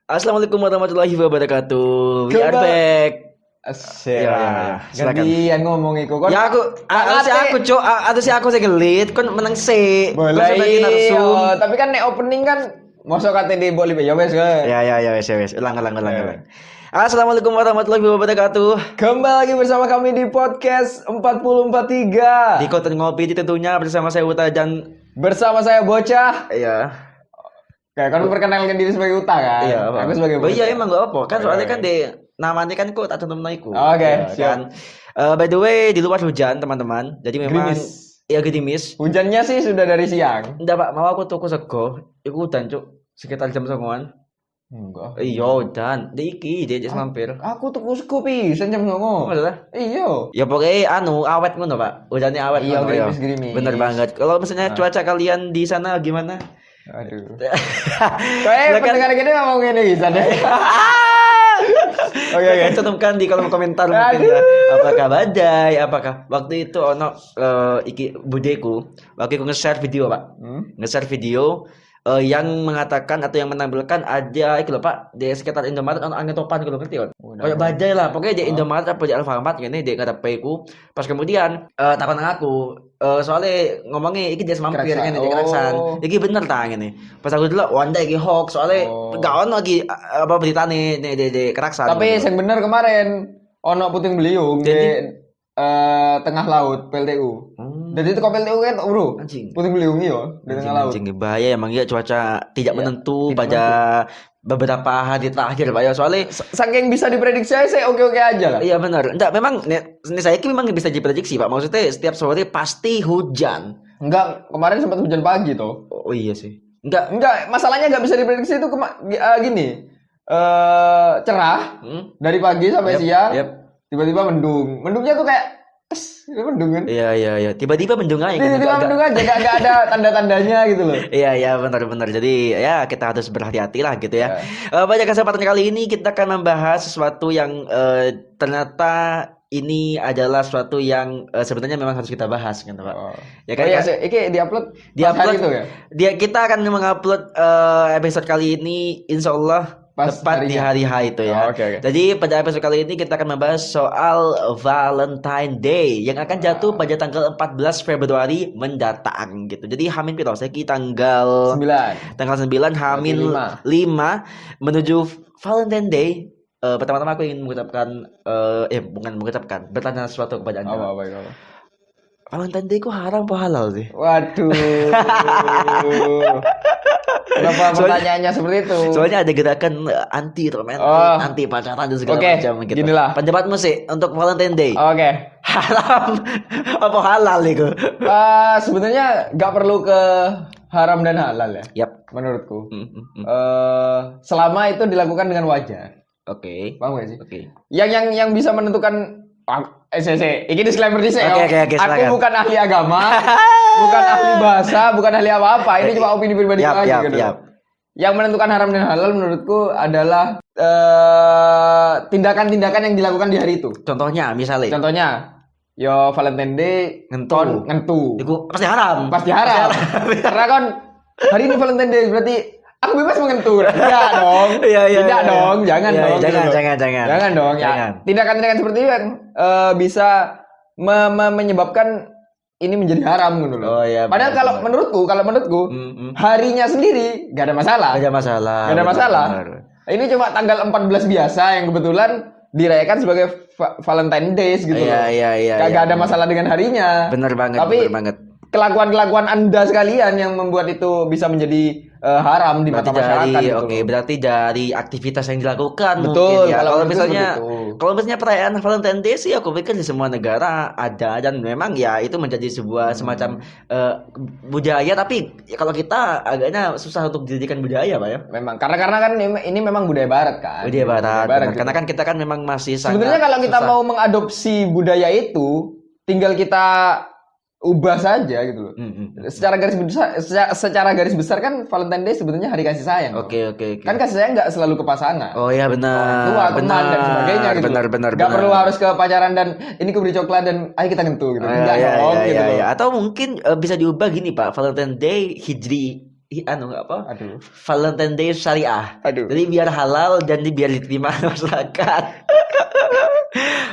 Assalamualaikum warahmatullahi wabarakatuh. We are Kembali. back. Asyik. Silakan. Gantian ngomong iku kon. Ya harusnya aku sing gelit, kon menang sih. Boleh. Iya, tapi kan nek opening kan mosok kate di boleh ya wes ke. Ya wes. Ulang. Assalamualaikum warahmatullahi wabarakatuh. Kembali lagi bersama kami di podcast 4043. Di konten ngopi tentunya bersama saya Uta dan Bersama saya Bocah. iya. Kayak kan memperkenalkan diri sebagai Uta kan. Iya, Aku sebagai Bocah. Bocah. Iya emang gak apa. Kan soalnya Oke. kan di namanya kan kok tak tentu iku. Oke, Ya, siap. kan. By the way, di luar hujan, teman-teman. Jadi memang gerimis. Hujannya sih sudah dari siang. Enggak, Pak, mau aku tuku sego. Iku udan, Cuk. Sekitar jam 09.00. Enggak. Iya, udan. Iki dia mampir. Aku tuku kopi jam 09.00. Masalah? Iya. Ya pokoknya awet ngono, Pak. Hujannya awet. Iya, ngono, gerimis. Bener banget. Kalau misalnya cuaca kalian di sana gimana? Aduh. Kayak pendengar gini ngomong gini bisa deh. Oke. Cantumkan di kolom komentar mungkin ya. Apakah badai? Apakah waktu itu ono iki budeku, waktu aku nge-share video, Pak. Nge-share video yang mengatakan atau yang menampilkan ada iki lho, Pak, di sekitar Indomaret ono angin topan gitu ngerti kan? Kayak badai lah. Pokoknya di Indomaret apa di Alfamart ngene di ngarepe ku. Pas kemudian takon nang aku, soalnya ngomongnya iki dia mampir ngene di keraksan. Iki bener ta ngene. Pas aku delok wanda iki hoax soalnya gak ono lagi apa beritane di keraksan. Tapi yang bener kemarin ono puting beliung di tengah laut PLTU. Jadi itu kok PLTU kan bro. Anjing. Puting beliung iya di tengah laut. Anjing bahaya emang ya cuaca tidak menentu pada beberapa hari terakhir, Pak ya. Soalnya Saking bisa diprediksi saya oke-oke aja lah. iya benar. Enggak, memang ini saya ini memang bisa diprediksi, Pak. Maksudnya setiap sore pasti hujan. Enggak, kemarin sempat hujan pagi toh. Oh iya sih. Enggak, masalahnya enggak bisa diprediksi itu gini. Cerah dari pagi sampai siang. Tiba-tiba mendung. Mendungnya tuh kayak mendung kan? Iya. Tiba-tiba mendung aja. Tiba-tiba mendung aja, gak ada tanda-tandanya gitu loh. Iya benar. Jadi ya kita harus berhati-hati lah gitu ya. Pada kesempatan kali ini kita akan membahas sesuatu yang ternyata ini adalah sesuatu yang sebenarnya memang harus kita bahas gitu, Pak. Ya kan? Iya, ini diupload itu ya. Kita akan mengupload episode kali ini insya Allah tepat di hari H itu ya. Oke. Jadi pada episode kali ini kita akan membahas soal Valentine Day yang akan jatuh pada tanggal 14 Februari mendatang gitu. Jadi Hamin piro saiki tanggal 9. Tanggal 9 Hamin 5 menuju Valentine Day. Pertama-tama aku ingin bertanya sesuatu kepada Anda. Apa? Valentine Day ku haram apa halal sih? Waduh. Kenapa pertanyaannya seperti itu? Soalnya ada gerakan anti romantis, anti pacaran dan segala macam gitu. Ginilah. Pendapatmu sih untuk Valentine Day. Oke. Haram apa halal itu? Sebenarnya nggak perlu ke haram dan halal ya. Yap. Menurutku. Selama itu dilakukan dengan wajar. Oke. Paham gak sih? Oke. Yang bisa menentukan ini disclaimer di saya. Oke, Aku silakan. bukan ahli agama, bukan ahli bahasa, bukan ahli apa-apa. Ini cuma opini pribadi aja gitu. Yang menentukan haram dan halal menurutku adalah tindakan-tindakan yang dilakukan di hari itu. Contohnya misalnya. Contohnya, yo Valentine Day ngentu. Itu pasti haram. Pasti haram. Karena kan hari ini Valentine Day berarti aku bebas mengentu. Enggak dong. Tidak dong, jangan dong. Jangan dong. Ya. Tindakan-tindakan seperti itu kan bisa menyebabkan ini menjadi haram gitu loh. Padahal kalau menurutku harinya sendiri gak ada masalah. Gak ada masalah. Ini cuma tanggal 14 biasa yang kebetulan dirayakan sebagai Valentine Days gitu loh. Iya. Gak ada masalah dengan harinya. Bener banget. Kelakuan Anda sekalian yang membuat itu bisa menjadi haram di mata masyarakat. Berarti dari aktivitas yang dilakukan. Betul. Mungkin ya. Kalau misalnya perayaan Valentine Day sih aku pikir di semua negara ada dan memang ya itu menjadi sebuah semacam budaya. Tapi kalau kita agaknya susah untuk dijadikan budaya, Pak ya. Memang karena kan ini memang budaya Barat kan. Budaya Barat. Gitu. Karena kan kita kan memang masih sangat. Sebenarnya kalau kita mau mengadopsi budaya itu, tinggal kita ubah saja gitu loh. Secara garis besar kan Valentine Day sebenarnya hari kasih sayang. Oke. Kan kasih sayang nggak selalu ke pasangan. Oh iya benar. Tua, teman dan sebagainya gitu. Benar. Nggak perlu harus ke pacaran dan ini aku beri coklat dan ayo kita ngentu gitu. Enggak dong gitu loh. Atau mungkin bisa diubah gini Pak, Valentine Day Hijri apa? Aduh. Valentine Day syariah. Aduh. Jadi biar halal dan biar diterima masyarakat.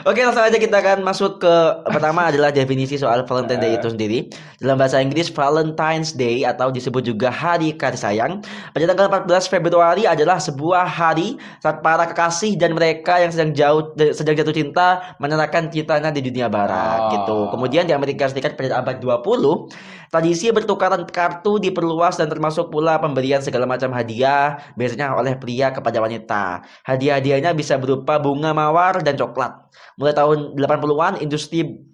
Oke, langsung aja kita akan masuk ke pertama adalah definisi soal Valentine Day itu sendiri. Dalam bahasa Inggris, Valentine's Day atau disebut juga Hari Kasih Sayang pada tanggal 14 Februari adalah sebuah hari saat para kekasih dan mereka yang sedang jatuh cinta menyatakan cintanya di dunia barat gitu. Kemudian di Amerika Serikat pada abad 20, tradisi bertukaran kartu diperluas dan termasuk pula pemberian segala macam hadiah biasanya oleh pria kepada wanita. Hadiah-hadiahnya bisa berupa bunga mawar dan coklat. Mulai tahun 80-an, industri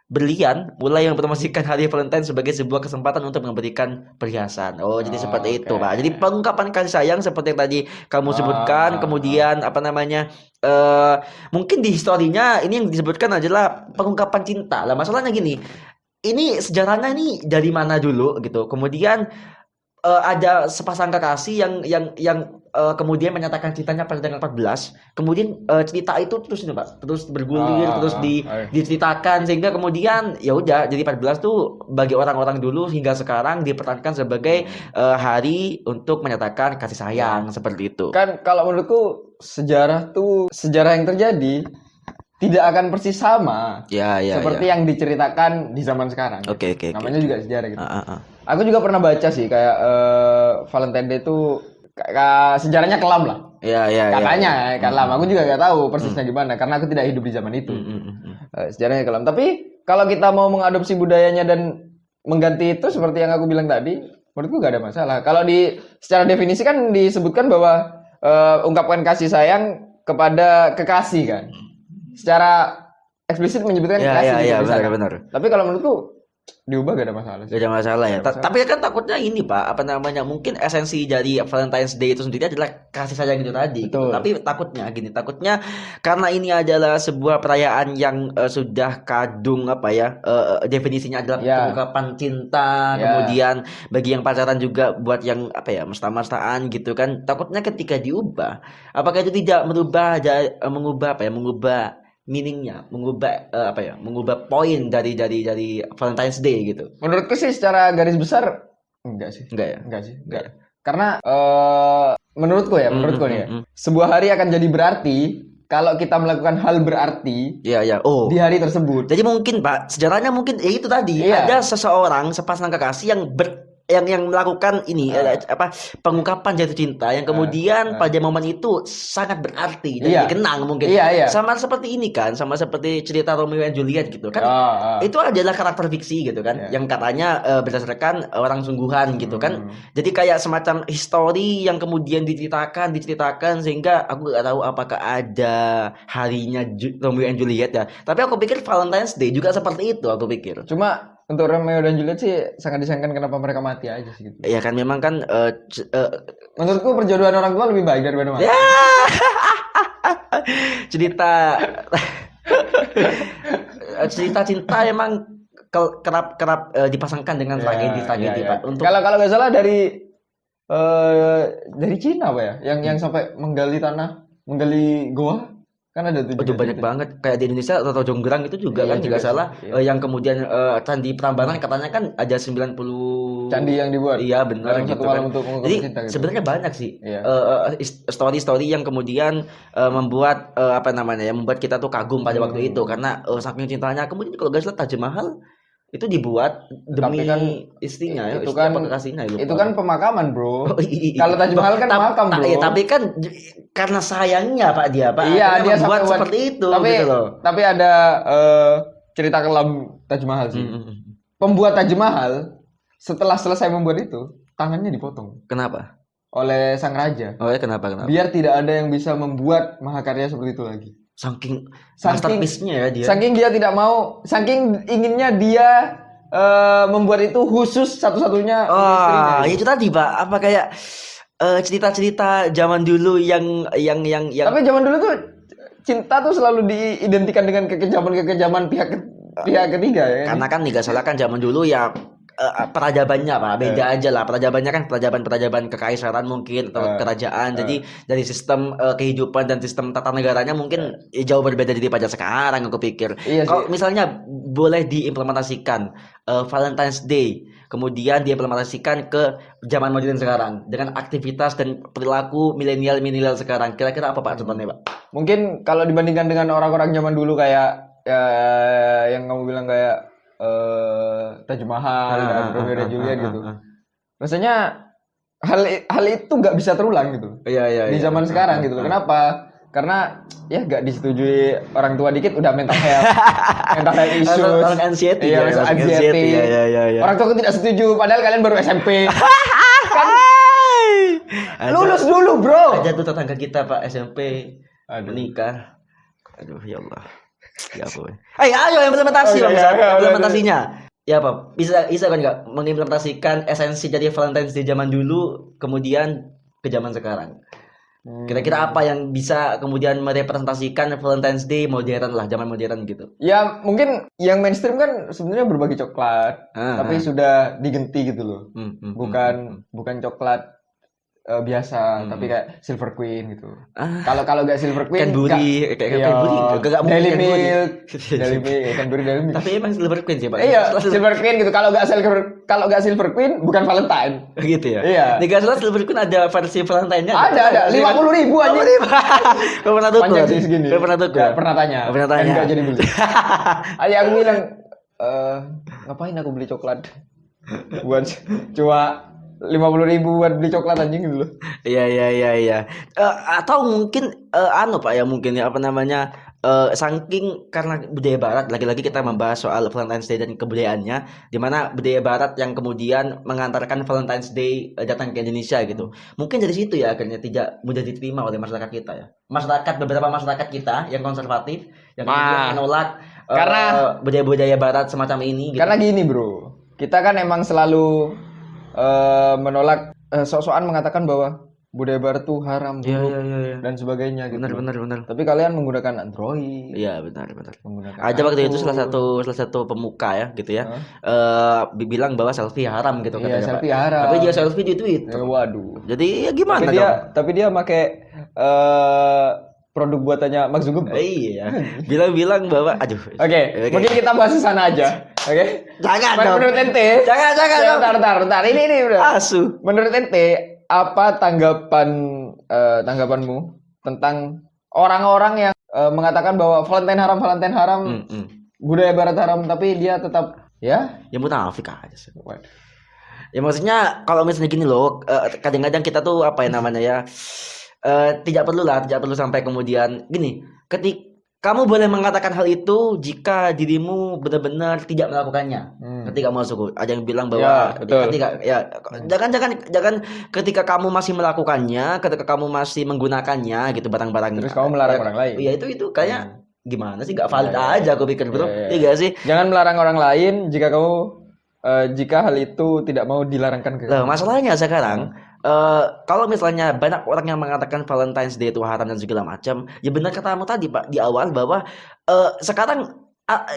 berlian mulai mempromosikan hari Valentine sebagai sebuah kesempatan untuk memberikan perhiasan. Jadi seperti itu, Pak. Jadi pengungkapan kasih sayang seperti yang tadi kamu sebutkan, kemudian apa namanya? Mungkin di historinya ini yang disebutkan adalah pengungkapan cinta. Lah masalahnya gini. Ini sejarahnya ini dari mana dulu gitu. Kemudian ada sepasang kekasih yang kemudian menyatakan cintanya pada tanggal 14. Kemudian cerita itu terus ini Pak, terus bergulir, terus diceritakan sehingga kemudian ya udah jadi 14 tuh bagi orang-orang dulu hingga sekarang dipertahankan sebagai hari untuk menyatakan kasih sayang seperti itu. Kan kalau menurutku sejarah yang terjadi tidak akan persis sama seperti yang diceritakan di zaman sekarang. Oke. Namanya juga sejarah gitu. Aku juga pernah baca sih kayak Valentine Day itu sejarahnya kelam lah. Katanya kelam. Aku juga nggak tahu persisnya gimana karena aku tidak hidup di zaman itu. Sejarahnya kelam. Tapi kalau kita mau mengadopsi budayanya dan mengganti itu seperti yang aku bilang tadi, menurutku nggak ada masalah. Kalau secara definisi kan disebutkan bahwa ungkapkan kasih sayang kepada kekasih kan. Secara eksplisit menyebutkan kasih. Iya, benar. Tapi kalau menurutku diubah gak ada masalah sih. Gak ada masalah ya. Tapi kan takutnya ini Pak, apa namanya? Mungkin esensi dari Valentine's Day itu sendiri adalah kasih sayang itu tadi. Gitu. Tapi takutnya karena ini adalah sebuah perayaan yang sudah kadung definisinya adalah pengungkapan cinta, kemudian bagi yang pacaran juga buat yang mesra-mesraan gitu kan. Takutnya ketika diubah, apakah itu tidak mengubah meaningnya, mengubah poin dari Valentine's Day gitu. Menurutku sih secara garis besar enggak sih. Enggak sih. Karena menurutku nih sebuah hari akan jadi berarti kalau kita melakukan hal berarti di hari tersebut. Jadi mungkin Pak, sejarahnya mungkin itu tadi ada seseorang sepasang kekasih yang melakukan ini pengungkapan jatuh cinta yang kemudian pada momen itu sangat berarti dan dikenang mungkin sama seperti ini kan, sama seperti cerita Romeo and Juliet gitu kan. Itu adalah karakter fiksi gitu kan yang katanya berdasarkan orang sungguhan gitu kan. Jadi kayak semacam histori yang kemudian diceritakan sehingga aku nggak tahu apakah ada harinya Romeo and Juliet ya. Tapi aku pikir Valentine's Day juga seperti itu aku pikir. Cuma untuk Romeo dan Juliet sih sangat disayangkan kenapa mereka mati aja sih gitu. Ya kan memang kan menurutku perjodohan orang tua lebih baik daripada mati. Cerita cinta emang kerap dipasangkan dengan tragedi Pak. Untuk kalau nggak salah dari Cina Pak ya, yang sampai menggali goa. Kan ada tuh banyak banget kayak di Indonesia atau Jonggrang itu juga kan juga salah yang kemudian Candi Prambanan katanya kan ada 90 candi yang dibuat. Iya benar gitu kan. Jadi cinta, gitu. Sebenarnya banyak sih story yang kemudian membuat membuat kita tuh kagum pada waktu itu karena saking cintanya. Kemudian kalau guys lihat Taj Mahal itu dibuat demi istrinya itu kan kekasihnya. Itu kan pemakaman bro. Kalau Taj Mahal kan makam bro. Tapi kan karena sayangnya Pak dia dia membuat seperti itu gitu loh. Tapi ada cerita kelam Taj Mahal sih. Pembuat Taj Mahal setelah selesai membuat itu tangannya dipotong. Kenapa? Oleh sang raja. Kenapa? Biar tidak ada yang bisa membuat mahakarya seperti itu lagi. Saking masterpiece-nya ya dia. Saking dia tidak mau, saking inginnya dia membuat itu khusus satu-satunya istrinya. Itu tadi Pak, apa kayak cerita-cerita zaman dulu yang Tapi zaman dulu tuh cinta tuh selalu diidentikan dengan kekejaman pihak ketiga ya. Karena kan nggak salah kan zaman dulu ya peradabannya Pak, beda aja lah. Peradabannya kan peradaban kekaisaran mungkin atau kerajaan. Jadi dari sistem kehidupan dan sistem tata negaranya mungkin jauh berbeda daripada sekarang aku pikir. Iya Kalau misalnya boleh diimplementasikan Valentine's Day, kemudian diimplementasikan ke zaman modern sekarang dengan aktivitas dan perilaku milenial sekarang, kira-kira apa Pak contohnya Pak? Mungkin kalau dibandingkan dengan orang-orang zaman dulu kayak yang kamu bilang kayak Taj Mahal dan Romeo dan Juliet gitu. Rasanya hal itu nggak bisa terulang gitu. Iya. Di zaman sekarang gitu. Kenapa? Karena ya nggak disetujui orang tua dikit udah mental health issues. Orang anxiety. Iya, anxiety. Iya. Orang tua tidak setuju padahal kalian baru SMP. Kan lulus dulu, Bro. Ada tuh tetangga kita Pak SMP menikah. Aduh ya Allah. Ya apa? Ayo implementasi implementasinya. Ya Pak, bisa kan nggak mengimplementasikan esensi dari Valentine's Day zaman dulu kemudian ke zaman sekarang. Kira-kira apa yang bisa kemudian merepresentasikan Valentine's Day modern lah, zaman modern gitu? Ya mungkin yang mainstream kan sebenarnya berbagi coklat, tapi sudah digenti gitu loh. Bukan coklat biasa, tapi kayak Silver Queen gitu. Kalau nggak Silver Queen, Cadbury, kayak Cadbury, nggak mungkin Daily Milk, Cadbury Daily Milk. Tapi emang Silver Queen sih Pak. Iya, Silver Queen gitu. Kalau nggak Silver Queen, bukan Valentine. Gitu ya. Iya. Di Gasol Silver Queen ada versi Valentine-nya. Ada 50.000 aja. Kau pernah tuh? Panjang sih segini. Kau pernah tuh? Pernah tanya. Enggak jadi beli. Aja aku bilang, ngapain aku beli coklat? Buat cuma 50.000 buat beli coklat anjing gitu loh. Iya. Atau mungkin Pak ya mungkin ya apa namanya saking karena budaya Barat, lagi-lagi kita membahas soal Valentine's Day dan kebudayaannya, di mana budaya Barat yang kemudian mengantarkan Valentine's Day datang ke Indonesia gitu. Mungkin dari situ ya akhirnya tidak mudah diterima oleh masyarakat kita ya. Beberapa masyarakat kita yang konservatif yang kemudian menolak karena budaya-budaya Barat semacam ini. Gitu. Karena gini bro, kita kan emang selalu menolak sok-sokan mengatakan bahwa budaya Barat tuh haram, buruk dan sebagainya gitu. Benar. Tapi kalian menggunakan Android. Iya, benar. Ada waktu itu salah satu pemuka ya gitu ya. Bilang bahwa selfie haram gitu katanya. Iya, selfie Pak. haram. Tapi dia selfie di Twitter. Waduh. Jadi ya gimana tapi dia pakai produk buatannya Mark Zuckerberg. Iya. Bilang bahwa Oke. Mungkin kita bahas sana aja. Oke. Jangan dong. Menurut ente. Jangan. Bentar. Ini bro. Asu. Menurut ente apa tanggapanmu tentang orang-orang yang mengatakan bahwa Valentine haram, budaya Barat haram, tapi dia tetap ya munafik aja sih. Ya maksudnya kalau misalnya gini loh, kadang-kadang kita tuh apa ya namanya ya, tidak perlu sampai kemudian gini. Kamu boleh mengatakan hal itu jika dirimu benar-benar tidak melakukannya. Ketika masuk, ada yang bilang bahwa jangan ketika kamu masih melakukannya, ketika kamu masih menggunakannya gitu barang-barang. Terus kamu melarang orang lain. Iya itu kayak gimana sih? Gak valid aja aku pikir bro. Iya sih. Jangan melarang orang lain jika hal itu tidak mau dilarangkan ke kamu. Masalahnya sekarang kalau misalnya banyak orang yang mengatakan Valentine's Day itu haram dan segala macam, ya benar katamu tadi Pak di awal bahwa sekarang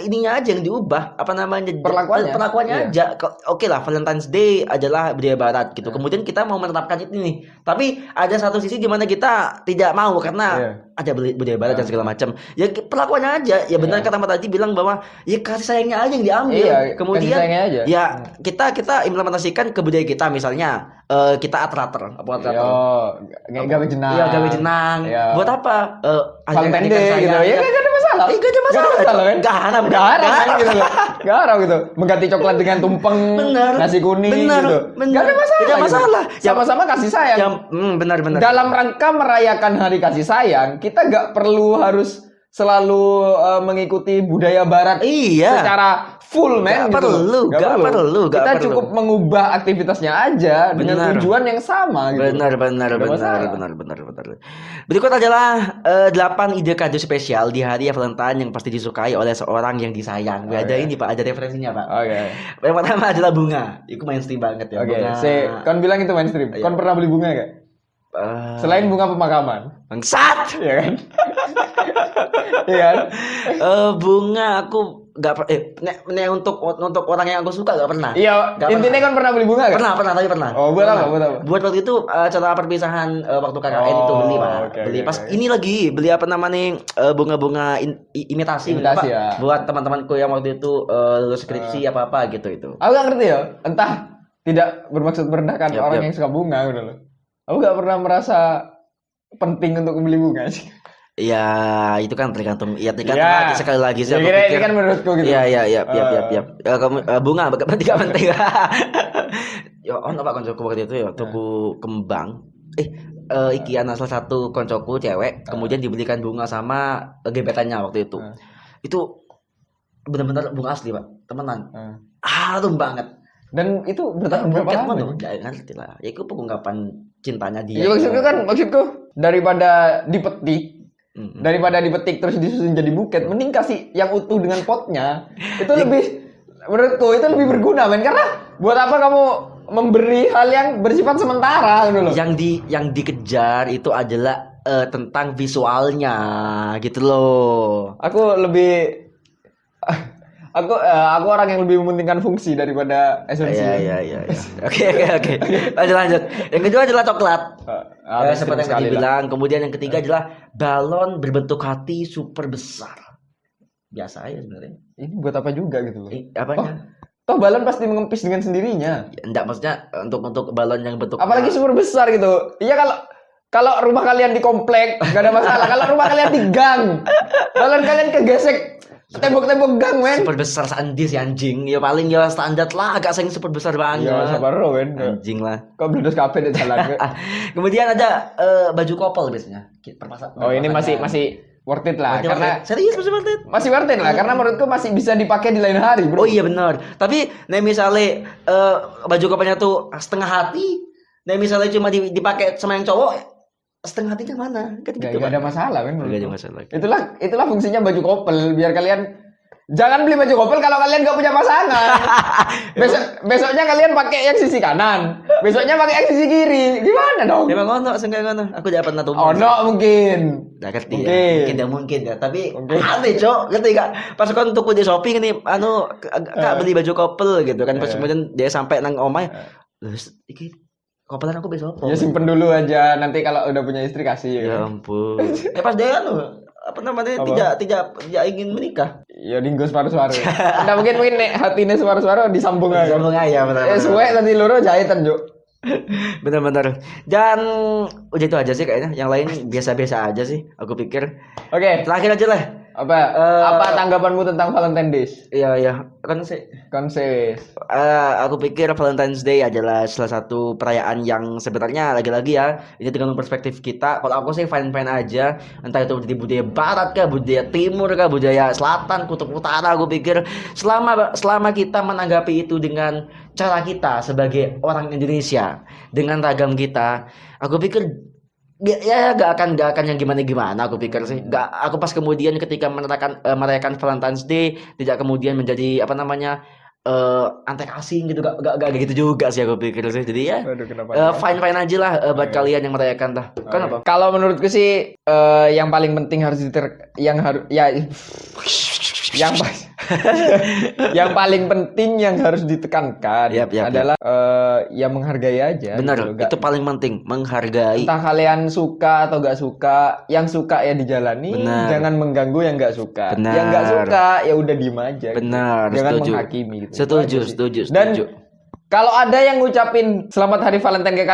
ininya aja yang diubah, apa namanya, perlakuannya aja. Oke lah, Valentine's Day adalah budaya Barat gitu. Kemudian kita mau menerapkan itu nih, tapi ada satu sisi di mana kita tidak mau karena ada budaya Barat dan segala macam. Ya perlakuannya aja. Ya benar kata Mas tadi bilang bahwa ya kasih sayangnya aja yang diambil. Kemudian ya kita implementasikan ke budaya kita, misalnya kita atrater. Gawe jenang. Iya, gawe jenang. Buat apa? Valentine Day gitu. Ya enggak ada masalah. Enggak ada masalah kan? Enggak haram gitu loh. Enggak haram gitu. Mengganti coklat dengan tumpeng, nasi kuning gitu. Enggak ada masalah. Enggak masalah. Sama-sama kasih sayang. Benar. Dalam rangka merayakan hari kasih sayang, kita enggak perlu harus selalu mengikuti budaya Barat secara full man gitu. Gak perlu. Kita cukup mengubah aktivitasnya aja dengan tujuan yang sama gitu. Benar. Berikut adalah 8 ide kado spesial di hari Valentine yang pasti disukai oleh seorang yang disayang. Ada ini Pak, ada referensinya Pak. Yang pertama adalah bunga. Itu mainstream banget ya. Kan bilang itu mainstream. Kan pernah beli bunga gak? Selain bunga pemakaman. Bangsat, ya kan? Iya kan? Bunga aku untuk orang yang aku suka nggak pernah. Iya, intinya kan pernah beli bunga kan? Pernah. Oh, buat apa? Buat waktu itu acara perpisahan waktu KKN itu beli Pak. Beli pas ini lagi beli apa namanya bunga-bunga imitasi Pak. Ya. Buat teman-temanku yang waktu itu lulus skripsi apa-apa gitu itu. Aku nggak ngerti ya, entah tidak bermaksud merendahkan orang yang suka bunga gitu loh. Aku nggak pernah merasa penting untuk membeli bunga sih. Ya itu kan tergantung lagi sekali lagi sih aku pikir. Ini kan menurutku gitu. Iya. Kamu bunga berarti gak penting. Ya Pak koncoku waktu itu ya tuku kembang. Iki anak salah satu koncoku cewek kemudian dibelikan bunga sama gebetannya waktu itu. Itu benar-benar bunga asli Pak, temenan. Harum banget. Dan itu bertahan berapa lama? Ya ngerti lah. Ya itu pengungkapan cintanya dia. Ya maksudku daripada dipetik terus disusun jadi buket, mending kasih yang utuh dengan potnya. Itu menurutku itu lebih berguna men, karena buat apa kamu memberi hal yang bersifat sementara gitu loh. Yang dikejar itu adalah tentang visualnya gitu loh. Aku orang yang lebih mementingkan fungsi daripada esensi. Iya. Oke. Lanjut. Yang kedua adalah coklat. Seperti yang tadi bilang. Kemudian yang ketiga adalah balon berbentuk hati super besar. Biasa aja sebenarnya. Ini buat apa juga gitu loh? Apanya? Toh balon pasti mengempis dengan sendirinya. Enggak, maksudnya untuk balon yang bentuk. Apalagi super besar gitu. Iya kalau rumah kalian di komplek nggak ada masalah. Kalau rumah kalian di gang, balon kalian kegesek tembok-tembok gang men. Super besar seandi si anjing. Ya paling ya standar lah, agak sing super besar banget. Ya sabar lo men. Anjing lah. Kok beledos kafe di jalan. Kemudian ada baju couple biasanya. Oh ini masih worth it lah karena serius masih worth it lah karena menurutku masih bisa dipakai di lain hari bro. Oh iya benar. Tapi misalnya baju couple-nya tuh setengah hati, misalnya cuma dipakai sama yang cowok setengah hatinya mana? Kan gitu. Gak ada masalah kan? Gak ada masalah. Itulah fungsinya baju couple biar kalian jangan beli baju couple kalau kalian gak punya pasangan. Besoknya kalian pakai yang sisi kanan, besoknya pakai yang sisi kiri. Gimana dong? Emang ngono, sengkai ngono. Aku tidak pernah tuh. Mungkin. Gak ngerti ya. Mungkin ya. Tapi aneh cok, ngerti gak? Pas aku tuku di Shopee nih, kak beli baju couple gitu kan. Pas kemudian dia sampai nang omah, iki kopelan aku besok. Ya simpen dulu aja, nanti kalau udah punya istri kasih. Ya ampun. Pas dia kan apa namanya tidak ingin menikah. Ya dinggo separuh-separuh. Nah mungkin nek hatine separuh-separuh disambung aja. Disambung aja benar. Suwe nanti loro jahitan, Juk. Benar-benar. Dan udah itu aja sih kayaknya. Yang lain biasa-biasa aja sih. Aku pikir. Oke. Terakhir aja lah. Apa tanggapanmu tentang Valentine Days? Iya. Kan aku pikir Valentine's Day adalah salah satu perayaan yang sebenarnya lagi-lagi ya. Ini tergantung perspektif kita. Kalau aku sih fine-fine aja. Entah itu di budaya barat kah, budaya timur kah, budaya selatan, kutub utara. Aku pikir selama kita menanggapi itu dengan cara kita sebagai orang Indonesia, dengan ragam kita, aku pikir ya gak akan yang gimana aku pikir sih. Aku pas kemudian ketika merayakan Valentine's Day tidak kemudian menjadi apa namanya antek asing gitu, gak gitu juga sih aku pikir sih. Jadi ya fine aja lah buat kalian yang merayakan dah. Kenapa? Kalau menurutku sih yang paling penting yang paling penting yang harus ditekankan adalah ya menghargai aja. Benar, gitu. Itu paling penting, menghargai. Entah kalian suka atau gak suka, yang suka ya dijalani. Benar. Jangan mengganggu yang gak suka. Benar. Yang gak suka ya udah diem aja. Benar, jangan setuju. menghakimi gitu. Setuju. Dan kalau ada yang ngucapin selamat hari Valentine ke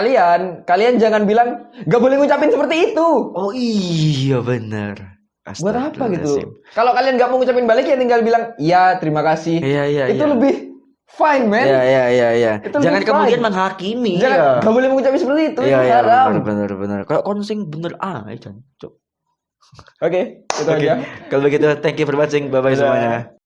kalian jangan bilang gak boleh ngucapin seperti itu. Oh iya benar. Buat apa gitu? Kalau kalian nggak mau ngucapin balik ya tinggal bilang iya terima kasih. Iya. Itu lebih fine man. Iya. Jangan kemudian menghakimi. Jangan nggak boleh mengucapin seperti itu. Iya benar. Kalau konsing bener Oke, itu aja. Kalau begitu thank you for watching. Bye bye semuanya.